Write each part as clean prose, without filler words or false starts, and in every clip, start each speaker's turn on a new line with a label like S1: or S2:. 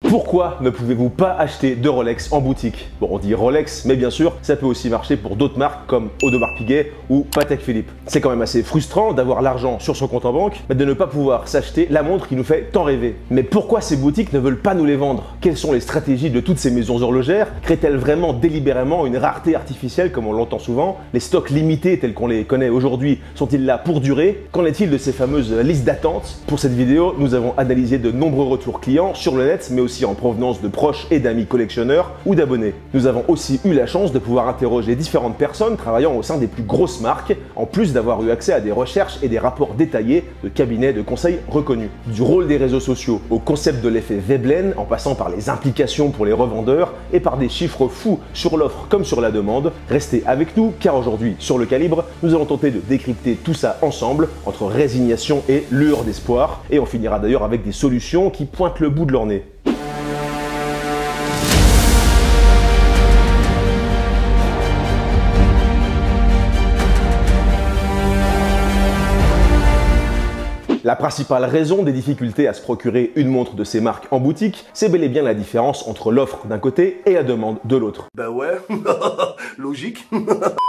S1: Pourquoi ne pouvez-vous pas acheter de Rolex en boutique? Bon, on dit Rolex, mais bien sûr, ça peut aussi marcher pour d'autres marques comme Audemars Piguet ou Patek Philippe. C'est quand même assez frustrant d'avoir l'argent sur son compte en banque, mais de ne pas pouvoir s'acheter la montre qui nous fait tant rêver. Mais pourquoi ces boutiques ne veulent pas nous les vendre? Quelles sont les stratégies de toutes ces maisons horlogères? Créent-elles vraiment délibérément une rareté artificielle comme on l'entend souvent? Les stocks limités tels qu'on les connaît aujourd'hui sont-ils là pour durer? Qu'en est-il de ces fameuses listes d'attente? Pour cette vidéo, nous avons analysé de nombreux retours clients sur le net, mais aussi en provenance de proches et d'amis collectionneurs ou d'abonnés. Nous avons aussi eu la chance de pouvoir interroger différentes personnes travaillant au sein des plus grosses marques, en plus d'avoir eu accès à des recherches et des rapports détaillés de cabinets de conseil reconnus. Du rôle des réseaux sociaux au concept de l'effet Veblen, en passant par les implications pour les revendeurs et par des chiffres fous sur l'offre comme sur la demande, restez avec nous car aujourd'hui, sur le Calibre, nous allons tenter de décrypter tout ça ensemble, entre résignation et lueur d'espoir, et on finira d'ailleurs avec des solutions qui pointent le bout de leur nez. La principale raison des difficultés à se procurer une montre de ces marques en boutique, c'est bel et bien la différence entre l'offre d'un côté et la demande de l'autre.
S2: Bah ouais, logique.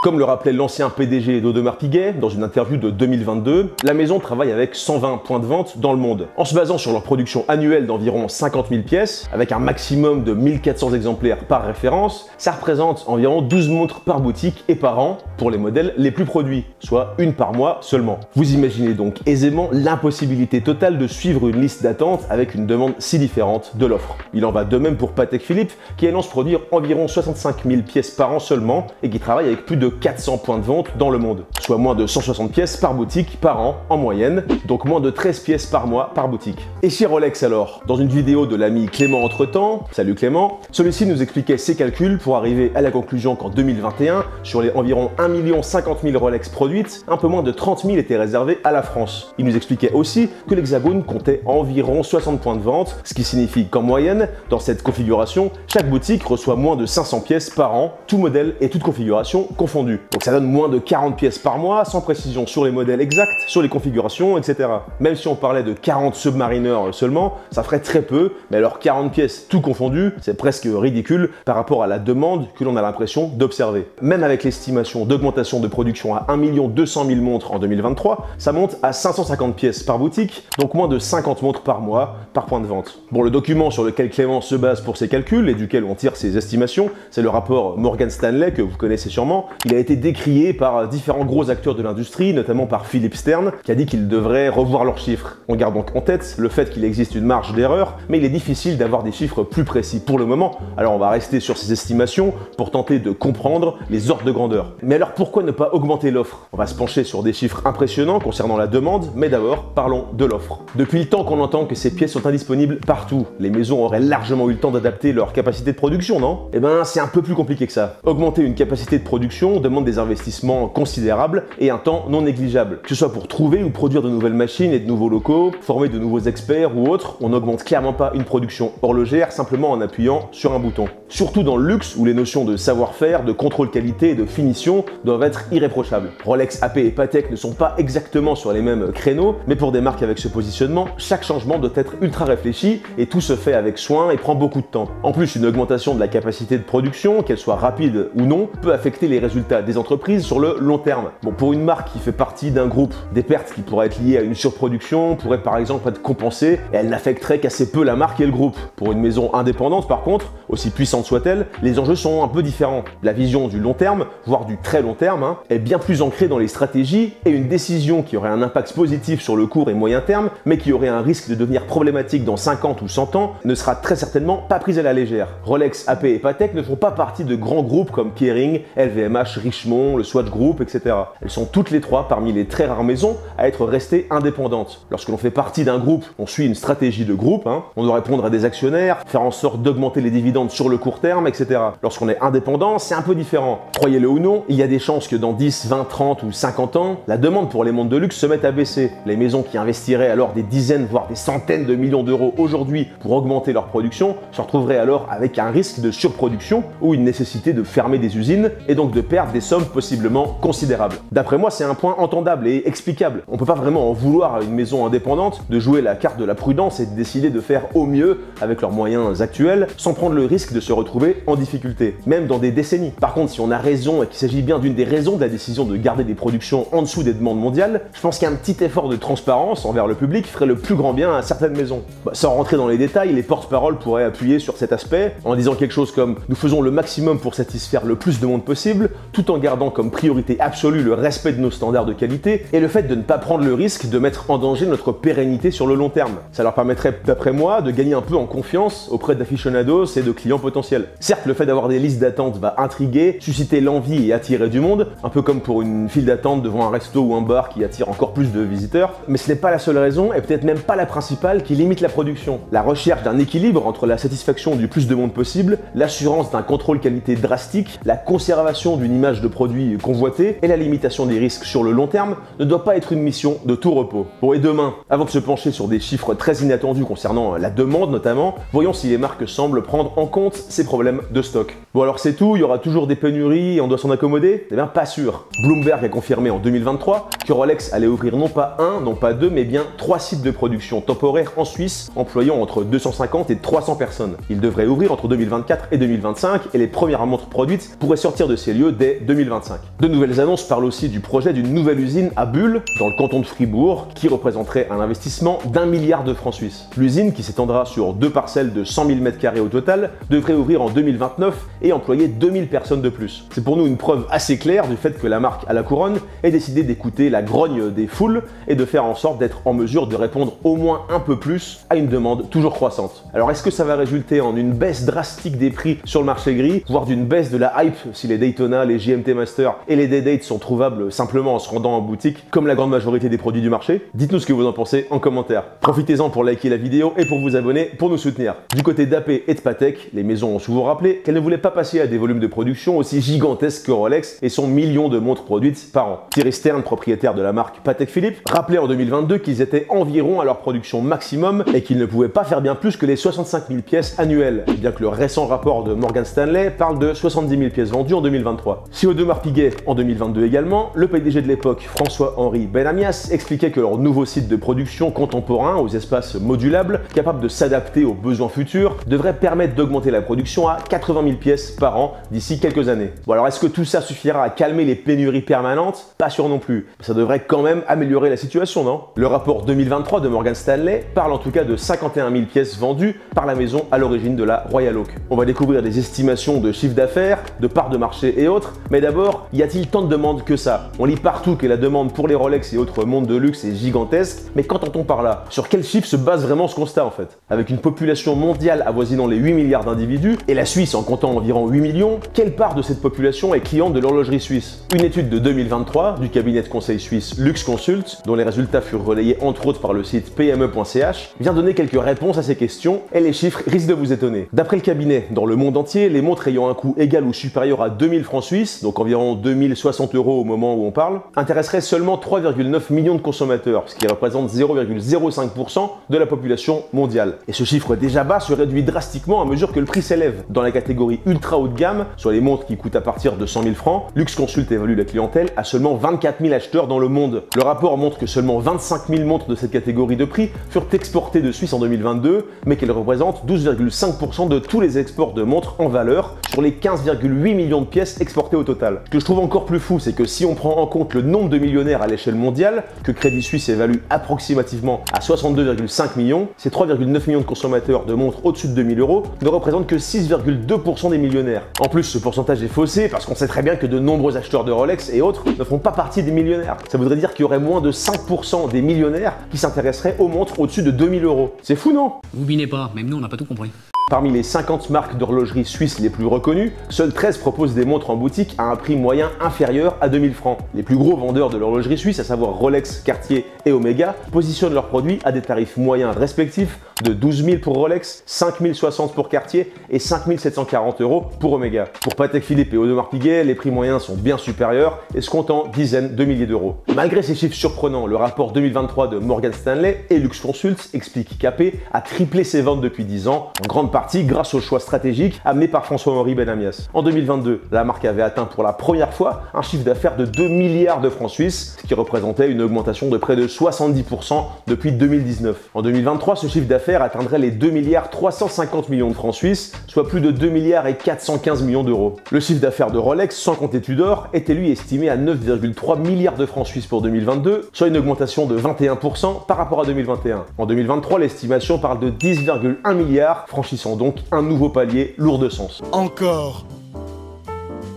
S1: Comme le rappelait l'ancien PDG d'Audemars Piguet dans une interview de 2022, la maison travaille avec 120 points de vente dans le monde. En se basant sur leur production annuelle d'environ 50 000 pièces, avec un maximum de 1400 exemplaires par référence, ça représente environ 12 montres par boutique et par an pour les modèles les plus produits, soit une par mois seulement. Vous imaginez donc aisément l'impossibilité totale de suivre une liste d'attente avec une demande si différente de l'offre. Il en va de même pour Patek Philippe qui annonce produire environ 65 000 pièces par an seulement et qui travaille avec plus de 400 points de vente dans le monde, soit moins de 160 pièces par boutique par an en moyenne, donc moins de 13 pièces par mois par boutique. Et chez Rolex alors? Dans une vidéo de l'ami Clément Entretemps, salut Clément, celui-ci nous expliquait ses calculs pour arriver à la conclusion qu'en 2021, sur les environ 1 50 000 Rolex produites, un peu moins de 30 000 étaient réservés à la France. Il nous expliquait aussi que l'Hexagone comptait environ 60 points de vente, ce qui signifie qu'en moyenne, dans cette configuration, chaque boutique reçoit moins de 500 pièces par an, tout modèle et toute configuration confondus. Donc ça donne moins de 40 pièces par mois, sans précision sur les modèles exacts, sur les configurations, etc. Même si on parlait de 40 Submariner seulement, ça ferait très peu, mais alors 40 pièces tout confondu, c'est presque ridicule par rapport à la demande que l'on a l'impression d'observer. Même avec l'estimation d'augmentation de production à 1 200 000 montres en 2023, ça monte à 550 pièces par boutique, donc moins de 50 montres par mois par point de vente. Bon, le document sur lequel Clément se base pour ses calculs et duquel on tire ses estimations, c'est le rapport Morgan Stanley que vous connaissez sûrement. Il a été décrié par différents gros acteurs de l'industrie, notamment par Philippe Stern, qui a dit qu'ils devraient revoir leurs chiffres. On garde donc en tête le fait qu'il existe une marge d'erreur, mais il est difficile d'avoir des chiffres plus précis pour le moment, alors on va rester sur ces estimations pour tenter de comprendre les ordres de grandeur. Mais alors pourquoi ne pas augmenter l'offre? On va se pencher sur des chiffres impressionnants concernant la demande, mais d'abord parlons de l'offre. Depuis le temps qu'on entend que ces pièces sont indisponibles partout, les maisons auraient largement eu le temps d'adapter leur capacité de production, non? Eh ben c'est un peu plus compliqué que ça. Augmenter une capacité de production demande des investissements considérables et un temps non négligeable. Que ce soit pour trouver ou produire de nouvelles machines et de nouveaux locaux, former de nouveaux experts ou autres, on n'augmente clairement pas une production horlogère simplement en appuyant sur un bouton. Surtout dans le luxe où les notions de savoir-faire, de contrôle qualité et de finition doivent être irréprochables. Rolex, AP et Patek ne sont pas exactement sur les mêmes créneaux, mais pour des marques avec ce positionnement, chaque changement doit être ultra réfléchi et tout se fait avec soin et prend beaucoup de temps. En plus, une augmentation de la capacité de production, qu'elle soit rapide ou non, peut affecter les résultats des entreprises sur le long terme. Bon, pour une marque qui fait partie d'un groupe, des pertes qui pourraient être liées à une surproduction pourraient par exemple être compensées et elles n'affecteraient qu'assez peu la marque et le groupe. Pour une maison indépendante par contre, aussi puissante soit-elle, les enjeux sont un peu différents. La vision du long terme, voire du très long terme, est bien plus ancrée dans les stratégies et une décision qui aurait un impact positif sur le court et moyen terme, mais qui aurait un risque de devenir problématique dans 50 ou 100 ans, ne sera très certainement pas prise à la légère. Rolex, AP et Patek ne font pas partie de grands groupes comme Kering, LVMH, Richemont, le Swatch Group, etc. Elles sont toutes les trois parmi les très rares maisons à être restées indépendantes. Lorsque l'on fait partie d'un groupe, on suit une stratégie de groupe, on doit répondre à des actionnaires, faire en sorte d'augmenter les dividendes sur le court terme, etc. Lorsqu'on est indépendant, c'est un peu différent. Croyez-le ou non, il y a des chances que dans 10, 20, 30 ou 50 ans, la demande pour les montres de luxe se mette à baisser. Les maisons qui investiraient alors des dizaines, voire des centaines de millions d'euros aujourd'hui pour augmenter leur production se retrouveraient alors avec un risque de surproduction ou une nécessité de fermer des usines et donc de perdre perdre des sommes possiblement considérables. D'après moi, c'est un point entendable et explicable. On peut pas vraiment en vouloir à une maison indépendante de jouer la carte de la prudence et de décider de faire au mieux avec leurs moyens actuels sans prendre le risque de se retrouver en difficulté, même dans des décennies. Par contre, si on a raison et qu'il s'agit bien d'une des raisons de la décision de garder des productions en dessous des demandes mondiales, je pense qu'un petit effort de transparence envers le public ferait le plus grand bien à certaines maisons. Sans rentrer dans les détails, les porte-paroles pourraient appuyer sur cet aspect en disant quelque chose comme « Nous faisons le maximum pour satisfaire le plus de monde possible, tout en gardant comme priorité absolue le respect de nos standards de qualité et le fait de ne pas prendre le risque de mettre en danger notre pérennité sur le long terme. » Ça leur permettrait, d'après moi, de gagner un peu en confiance auprès d'aficionados et de clients potentiels. Certes, le fait d'avoir des listes d'attente va intriguer, susciter l'envie et attirer du monde, un peu comme pour une file d'attente devant un resto ou un bar qui attire encore plus de visiteurs, mais ce n'est pas la seule raison et peut-être même pas la principale qui limite la production. La recherche d'un équilibre entre la satisfaction du plus de monde possible, l'assurance d'un contrôle qualité drastique, la conservation d'une image de produit convoitée et la limitation des risques sur le long terme ne doit pas être une mission de tout repos. Bon, et demain, avant de se pencher sur des chiffres très inattendus concernant la demande notamment, voyons si les marques semblent prendre en compte ces problèmes de stock. Bon, alors c'est tout, il y aura toujours des pénuries et on doit s'en accommoder? Eh bien pas sûr. Bloomberg a confirmé en 2023 que Rolex allait ouvrir non pas un, non pas deux, mais bien 3 sites de production temporaires en Suisse, employant entre 250 et 300 personnes. Ils devraient ouvrir entre 2024 et 2025 et les premières montres produites pourraient sortir de ces lieux dès 2025. De nouvelles annonces parlent aussi du projet d'une nouvelle usine à Bulle, dans le canton de Fribourg, qui représenterait un investissement d'1 milliard de francs suisses. L'usine, qui s'étendra sur 2 parcelles de 100 000 m² au total, devrait ouvrir en 2029 et employer 2000 personnes de plus. C'est pour nous une preuve assez claire du fait que la marque à la couronne ait décidé d'écouter la grogne des foules et de faire en sorte d'être en mesure de répondre au moins un peu plus à une demande toujours croissante. Alors est-ce que ça va résulter en une baisse drastique des prix sur le marché gris, voire d'une baisse de la hype si les Daytona, les JMT Master et les Day-Date sont trouvables simplement en se rendant en boutique, comme la grande majorité des produits du marché? Dites-nous ce que vous en pensez en commentaire. Profitez-en pour liker la vidéo et pour vous abonner pour nous soutenir. Du côté d'AP et de Patek, les maisons ont souvent rappelé qu'elles ne voulaient pas passer à des volumes de production aussi gigantesques que Rolex et son million de montres produites par an. Thierry Stern, propriétaire de la marque Patek Philippe, rappelait en 2022 qu'ils étaient environ à leur production maximum et qu'ils ne pouvaient pas faire bien plus que les 65 000 pièces annuelles, bien que le récent rapport de Morgan Stanley parle de 70 000 pièces vendues en 2023. Si Audemars Piguet, en 2022 également, le PDG de l'époque, François-Henri Benamias, expliquait que leur nouveau site de production contemporain aux espaces modulables, capable de s'adapter aux besoins futurs, devrait permettre d'augmenter la production à 80 000 pièces par an d'ici quelques années. Bon, alors est-ce que tout ça suffira à calmer les pénuries permanentes? Pas sûr non plus. Ça devrait quand même améliorer la situation, non? Le rapport 2023 de Morgan Stanley parle en tout cas de 51 000 pièces vendues par la maison à l'origine de la Royal Oak. On va découvrir des estimations de chiffre d'affaires, de parts de marché et autres, mais d'abord, y a-t-il tant de demandes que ça? On lit partout que la demande pour les Rolex et autres montres de luxe est gigantesque, mais qu'entend-on par là? Sur quel chiffre se base vraiment ce constat en fait? Avec une population mondiale avoisinant les 8 milliards d'individus, et la Suisse en comptant environ 8 millions, quelle part de cette population est cliente de l'horlogerie suisse? Une étude de 2023 du cabinet de conseil suisse Lux Consult, dont les résultats furent relayés entre autres par le site pme.ch, vient donner quelques réponses à ces questions, et les chiffres risquent de vous étonner. D'après le cabinet, dans le monde entier, les montres ayant un coût égal ou supérieur à 2000 francs suisses, donc environ 2060 € au moment où on parle, intéresseraient seulement 3,9 millions de consommateurs, ce qui représente 0,05% de la population mondiale. Et ce chiffre déjà bas se réduit drastiquement à mesure que le prix s'élève. Dans la catégorie ultra haut de gamme, sur les montres qui coûtent à partir de 100 000 francs, Lux Consult évalue la clientèle à seulement 24 000 acheteurs dans le monde. Le rapport montre que seulement 25 000 montres de cette catégorie de prix furent exportées de Suisse en 2022, mais qu'elles représentent 12,5% de tous les exports de montres en valeur sur les 15,8 millions de pièces exportées au total. Ce que je trouve encore plus fou, c'est que si on prend en compte le nombre de millionnaires à l'échelle mondiale, que Crédit Suisse évalue approximativement à 62,5 millions, ces 3,9 millions de consommateurs de montres au-dessus de 2000 € ne représentent que 6,2% des millionnaires. En plus, ce pourcentage est faussé parce qu'on sait très bien que de nombreux acheteurs de Rolex et autres ne font pas partie des millionnaires. Ça voudrait dire qu'il y aurait moins de 5% des millionnaires qui s'intéresseraient aux montres au-dessus de 2000 €. C'est fou, non?
S3: Vous binez pas, même nous on n'a pas tout compris.
S1: Parmi les 50 marques d'horlogerie suisses les plus reconnues, seules 13 proposent des montres en boutique à un prix moyen inférieur à 2000 francs. Les plus gros vendeurs de l'horlogerie suisse, à savoir Rolex, Cartier et Omega, positionnent leurs produits à des tarifs moyens respectifs de 12 000 pour Rolex, 5 060 pour Cartier et 5 740 € pour Omega. Pour Patek Philippe et Audemars Piguet, les prix moyens sont bien supérieurs et se comptent en dizaines de milliers d'euros. Malgré ces chiffres surprenants, le rapport 2023 de Morgan Stanley et Lux Consult explique qu'AP a triplé ses ventes depuis 10 ans, en grande partie partie grâce au choix stratégique amené par François-Henri Benamias. En 2022, la marque avait atteint pour la première fois un chiffre d'affaires de 2 milliards de francs suisses, ce qui représentait une augmentation de près de 70% depuis 2019. En 2023, ce chiffre d'affaires atteindrait les 2 milliards 350 millions de francs suisses, soit plus de 2 milliards et 415 millions d'euros. Le chiffre d'affaires de Rolex, sans compter Tudor, était lui estimé à 9,3 milliards de francs suisses pour 2022, soit une augmentation de 21% par rapport à 2021. En 2023, l'estimation parle de 10,1 milliards, franchissant donc un nouveau palier lourd de sens.
S4: Encore.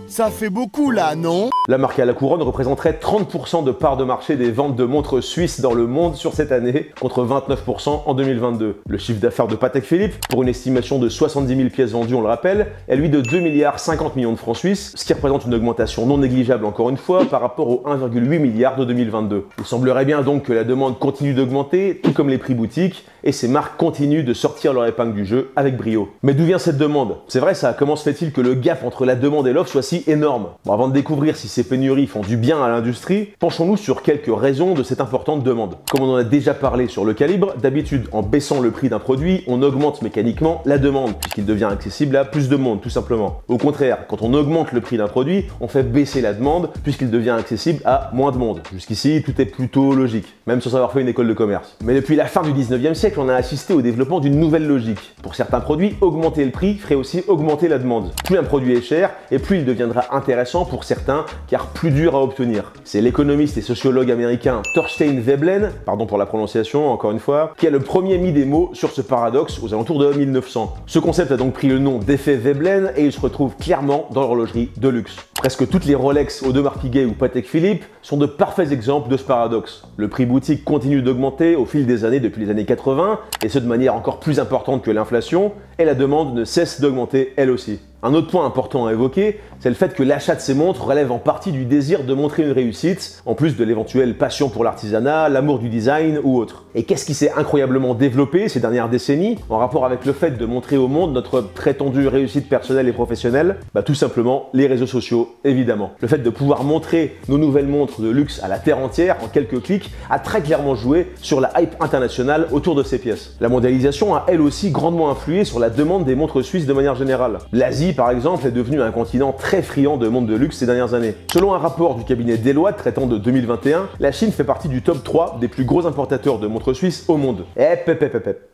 S4: Ça fait beaucoup là, non?
S1: La marque à la couronne représenterait 30% de part de marché des ventes de montres suisses dans le monde sur cette année, contre 29% en 2022. Le chiffre d'affaires de Patek Philippe, pour une estimation de 70 000 pièces vendues, on le rappelle, est lui de 2 milliards 50 millions de francs suisses, ce qui représente une augmentation non négligeable encore une fois par rapport aux 1,8 milliard de 2022. Il semblerait bien donc que la demande continue d'augmenter, tout comme les prix boutiques, et ces marques continuent de sortir leur épingle du jeu avec brio. Mais d'où vient cette demande? C'est vrai ça, comment se fait-il que le gap entre la demande et l'offre soit si énorme? Bon, avant de découvrir si ces pénuries font du bien à l'industrie, penchons-nous sur quelques raisons de cette importante demande. Comme on en a déjà parlé sur le calibre, d'habitude en baissant le prix d'un produit, on augmente mécaniquement la demande, puisqu'il devient accessible à plus de monde tout simplement. Au contraire, quand on augmente le prix d'un produit, on fait baisser la demande, puisqu'il devient accessible à moins de monde. Jusqu'ici, tout est plutôt logique, même sans avoir fait une école de commerce. Mais depuis la fin du 19e siècle, on a assisté au développement d'une nouvelle logique. Pour certains produits, augmenter le prix ferait aussi augmenter la demande. Plus un produit est cher, et plus il deviendra intéressant pour certains, car plus dur à obtenir. C'est l'économiste et sociologue américain Thorstein Veblen, pardon pour la prononciation encore une fois, qui a le premier mis des mots sur ce paradoxe aux alentours de 1900. Ce concept a donc pris le nom d'effet Veblen et il se retrouve clairement dans l'horlogerie de luxe. Presque toutes les Rolex, Audemars Piguet ou Patek Philippe sont de parfaits exemples de ce paradoxe. Le prix boutique continue d'augmenter au fil des années depuis les années 80, et ce de manière encore plus importante que l'inflation, et la demande ne cesse d'augmenter elle aussi. Un autre point important à évoquer, c'est le fait que l'achat de ces montres relève en partie du désir de montrer une réussite, en plus de l'éventuelle passion pour l'artisanat, l'amour du design ou autre. Et qu'est-ce qui s'est incroyablement développé ces dernières décennies en rapport avec le fait de montrer au monde notre prétendue réussite personnelle et professionnelle? Tout simplement les réseaux sociaux, évidemment. Le fait de pouvoir montrer nos nouvelles montres de luxe à la terre entière en quelques clics a très clairement joué sur la hype internationale autour de ces pièces. La mondialisation a elle aussi grandement influé sur la demande des montres suisses de manière générale. L'Asie, par exemple, est devenue un continent très friand de montres de luxe ces dernières années. Selon un rapport du cabinet Deloitte traitant de 2021, la Chine fait partie du top 3 des plus gros importateurs de montres suisses au monde.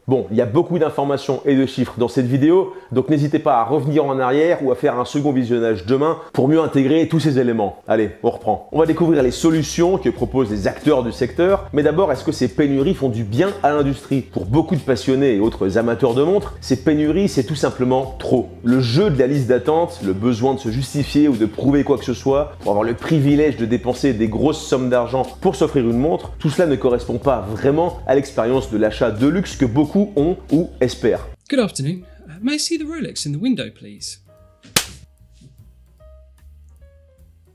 S1: Bon, il y a beaucoup d'informations et de chiffres dans cette vidéo, donc n'hésitez pas à revenir en arrière ou à faire un second visionnage demain pour mieux intégrer tous ces éléments. Allez, on reprend. On va découvrir les solutions que proposent les acteurs du secteur, mais d'abord, est-ce que ces pénuries font du bien à l'industrie? Pour beaucoup de passionnés et autres amateurs de montres, ces pénuries, c'est tout simplement trop. Le jeu de la liste d'attente, le besoin de se justifier ou de prouver quoi que ce soit, pour avoir le privilège de dépenser des grosses sommes d'argent pour s'offrir une montre, tout cela ne correspond pas vraiment à l'expérience de l'achat de luxe que beaucoup ont ou espèrent.
S5: Good afternoon. May I see the Rolex in the window, please?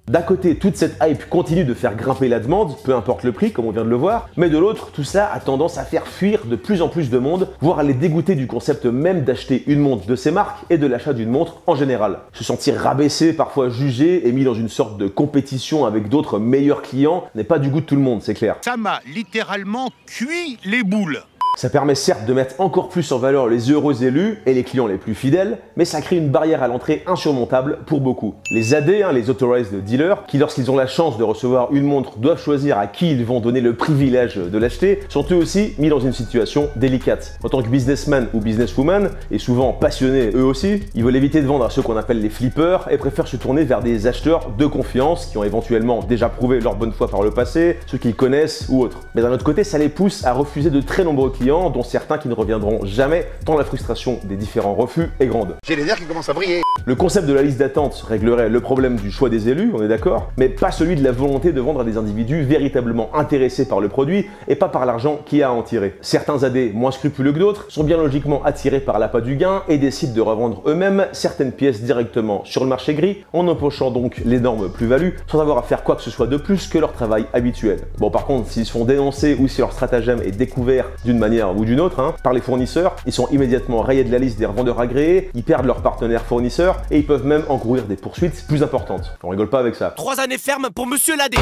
S1: D'un côté, toute cette hype continue de faire grimper la demande, peu importe le prix, comme on vient de le voir, mais de l'autre, tout ça a tendance à faire fuir de plus en plus de monde, voire à les dégoûter du concept même d'acheter une montre de ces marques et de l'achat d'une montre en général. Se sentir rabaissé, parfois jugé et mis dans une sorte de compétition avec d'autres meilleurs clients n'est pas du goût de tout le monde, c'est clair.
S6: Ça m'a littéralement cuit les boules.
S1: Ça permet certes de mettre encore plus en valeur les heureux élus et les clients les plus fidèles, mais ça crée une barrière à l'entrée insurmontable pour beaucoup. Les AD, les Authorized Dealers, qui lorsqu'ils ont la chance de recevoir une montre doivent choisir à qui ils vont donner le privilège de l'acheter, sont eux aussi mis dans une situation délicate. En tant que businessman ou businesswoman, et souvent passionnés eux aussi, ils veulent éviter de vendre à ceux qu'on appelle les flippers et préfèrent se tourner vers des acheteurs de confiance qui ont éventuellement déjà prouvé leur bonne foi par le passé, ceux qu'ils connaissent ou autres. Mais d'un autre côté, ça les pousse à refuser de très nombreux clients, dont certains qui ne reviendront jamais, tant la frustration des différents refus est grande.
S2: J'ai les nerfs qui commencent à briller.
S1: Le concept de la liste d'attente réglerait le problème du choix des élus, on est d'accord, mais pas celui de la volonté de vendre à des individus véritablement intéressés par le produit et pas par l'argent qu'il y a à en tirer. Certains AD, moins scrupuleux que d'autres, sont bien logiquement attirés par l'appât du gain et décident de revendre eux-mêmes certaines pièces directement sur le marché gris, en empochant donc l'énorme plus-value, sans avoir à faire quoi que ce soit de plus que leur travail habituel. Bon, par contre, s'ils se font dénoncer ou si leur stratagème est découvert d'une manière ou d'une autre, par les fournisseurs, ils sont immédiatement rayés de la liste des revendeurs agréés, ils perdent leur partenaire fournisseur et ils peuvent même encourir des poursuites plus importantes. On rigole pas avec ça.
S7: 3 années ferme pour Monsieur Ladé.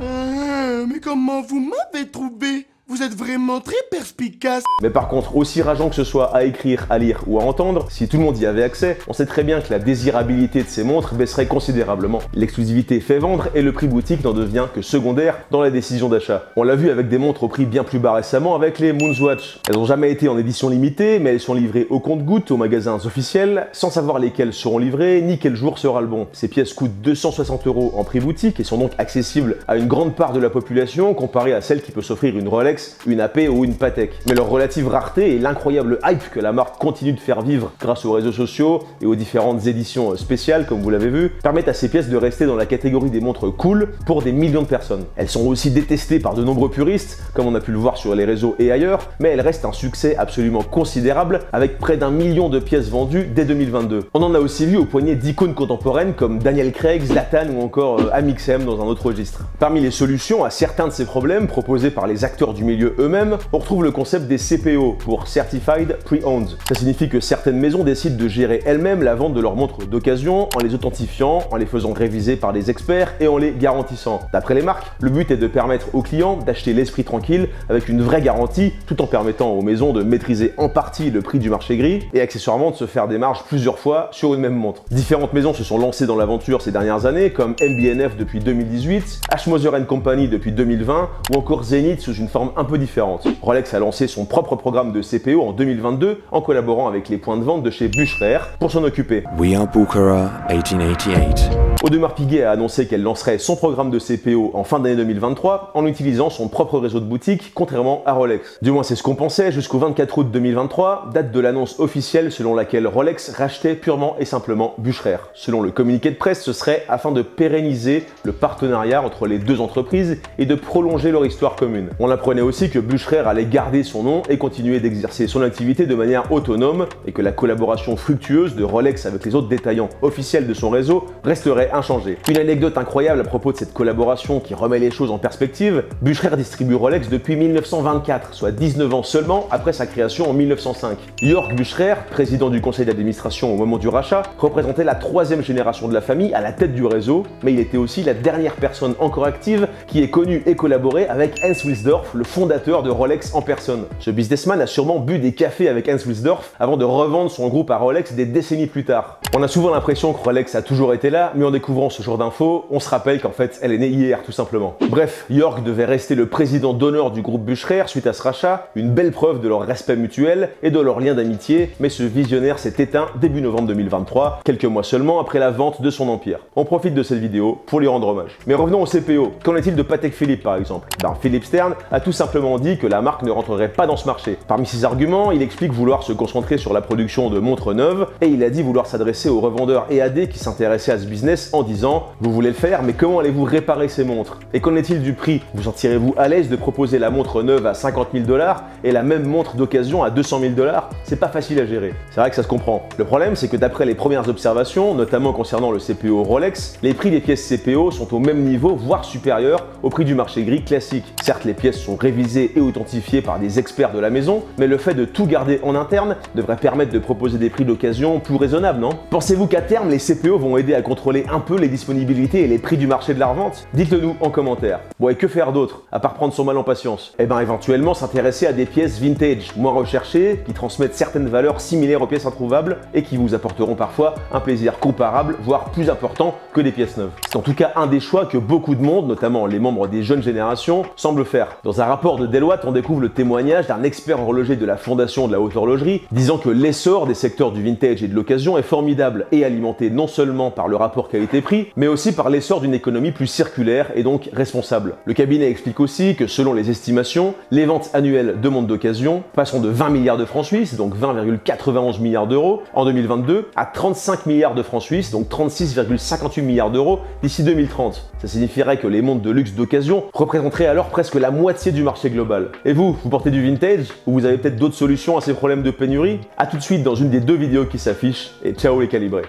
S4: Mais comment vous m'avez trouvé? Vous êtes vraiment très perspicace.
S1: Mais par contre, aussi rageant que ce soit à écrire, à lire ou à entendre, si tout le monde y avait accès, on sait très bien que la désirabilité de ces montres baisserait considérablement. L'exclusivité fait vendre et le prix boutique n'en devient que secondaire dans la décision d'achat. On l'a vu avec des montres au prix bien plus bas récemment avec les Moonswatch. Elles n'ont jamais été en édition limitée, mais elles sont livrées au compte-gouttes aux magasins officiels, sans savoir lesquelles seront livrées ni quel jour sera le bon. Ces pièces coûtent 260 € en prix boutique et sont donc accessibles à une grande part de la population comparée à celle qui peut s'offrir une Rolex, une AP ou une Patek. Mais leur relative rareté et l'incroyable hype que la marque continue de faire vivre grâce aux réseaux sociaux et aux différentes éditions spéciales, comme vous l'avez vu, permettent à ces pièces de rester dans la catégorie des montres cool pour des millions de personnes. Elles sont aussi détestées par de nombreux puristes, comme on a pu le voir sur les réseaux et ailleurs, mais elles restent un succès absolument considérable avec près d'1 million de pièces vendues dès 2022. On en a aussi vu au poignet d'icônes contemporaines comme Daniel Craig, Zlatan ou encore Amixem dans un autre registre. Parmi les solutions à certains de ces problèmes proposés par les acteurs du milieu eux-mêmes, on retrouve le concept des CPO pour Certified Pre-Owned. Ça signifie que certaines maisons décident de gérer elles-mêmes la vente de leurs montres d'occasion en les authentifiant, en les faisant réviser par des experts et en les garantissant. D'après les marques, le but est de permettre aux clients d'acheter l'esprit tranquille avec une vraie garantie tout en permettant aux maisons de maîtriser en partie le prix du marché gris et accessoirement de se faire des marges plusieurs fois sur une même montre. Différentes maisons se sont lancées dans l'aventure ces dernières années comme MB&F depuis 2018, H. Moser & Company depuis 2020 ou encore Zenith sous une forme un peu différente. Rolex a lancé son propre programme de CPO en 2022 en collaborant avec les points de vente de chez Bucherer pour s'en occuper.
S7: We are Bucherer 1888.
S1: Audemars Piguet a annoncé qu'elle lancerait son programme de CPO en fin d'année 2023 en utilisant son propre réseau de boutiques, contrairement à Rolex. Du moins c'est ce qu'on pensait jusqu'au 24 août 2023, date de l'annonce officielle selon laquelle Rolex rachetait purement et simplement Bucherer. Selon le communiqué de presse, ce serait afin de pérenniser le partenariat entre les deux entreprises et de prolonger leur histoire commune. On apprenait aussi que Bucherer allait garder son nom et continuer d'exercer son activité de manière autonome et que la collaboration fructueuse de Rolex avec les autres détaillants officiels de son réseau resterait inchangée. Une anecdote incroyable à propos de cette collaboration qui remet les choses en perspective, Bucherer distribue Rolex depuis 1924, soit 19 ans seulement après sa création en 1905. Jörg Bucherer, président du conseil d'administration au moment du rachat, représentait la 3e génération de la famille à la tête du réseau, mais il était aussi la dernière personne encore active qui ait connu et collaboré avec Hans Wilsdorf, le fondateur de Rolex en personne. Ce businessman a sûrement bu des cafés avec Hans Wilsdorf avant de revendre son groupe à Rolex des décennies plus tard. On a souvent l'impression que Rolex a toujours été là, mais en découvrant ce genre d'infos, on se rappelle qu'en fait, elle est née hier tout simplement. Bref, Jörg devait rester le président d'honneur du groupe Bucherer suite à ce rachat, une belle preuve de leur respect mutuel et de leur lien d'amitié, mais ce visionnaire s'est éteint début novembre 2023, quelques mois seulement après la vente de son empire. On profite de cette vidéo pour lui rendre hommage. Mais revenons au CPO. Qu'en est-il de Patek Philippe par exemple? Philippe Stern a tout simplement dit que la marque ne rentrerait pas dans ce marché. Parmi ses arguments, il explique vouloir se concentrer sur la production de montres neuves et il a dit vouloir s'adresser aux revendeurs EAD qui s'intéressaient à ce business en disant « Vous voulez le faire, mais comment allez-vous réparer ces montres? Et qu'en est-il du prix? Vous sentirez-vous à l'aise de proposer la montre neuve à 50 000 $ et la même montre d'occasion à 200 000 $? C'est pas facile à gérer. C'est vrai que ça se comprend. Le problème, c'est que d'après les premières observations, notamment concernant le CPO Rolex, les prix des pièces CPO sont au même niveau, voire supérieurs au prix du marché gris classique. Certes, les pièces sont révisées et authentifiées par des experts de la maison, mais le fait de tout garder en interne devrait permettre de proposer des prix d'occasion plus raisonnables, non? Pensez-vous qu'à terme, les CPO vont aider à contrôler un peu les disponibilités et les prix du marché de la revente? Dites-le nous en commentaire. Bon, et que faire d'autre, à part prendre son mal en patience? Eh ben, éventuellement s'intéresser à des pièces vintage, moins recherchées, qui transmettent certaines valeurs similaires aux pièces introuvables et qui vous apporteront parfois un plaisir comparable, voire plus important que des pièces neuves. C'est en tout cas un des choix que beaucoup de monde, notamment les membres des jeunes générations, semblent faire. Dans un rapport de Deloitte, on découvre le témoignage d'un expert horloger de la Fondation de la Haute Horlogerie disant que l'essor des secteurs du vintage et de l'occasion est formidable et alimenté non seulement par le rapport qualité-prix, mais aussi par l'essor d'une économie plus circulaire et donc responsable. Le cabinet explique aussi que selon les estimations, les ventes annuelles de montres d'occasion passeront de 20 milliards de francs suisses, donc 20,91 milliards d'euros en 2022, à 35 milliards de francs suisses, donc 36,58 milliards d'euros d'ici 2030. Ça signifierait que les montres de luxe d'occasion représenteraient alors presque la moitié du marché global. Et vous portez du vintage? Ou vous avez peut-être d'autres solutions à ces problèmes de pénurie? A tout de suite dans une des 2 vidéos qui s'affichent, et ciao les calibrés.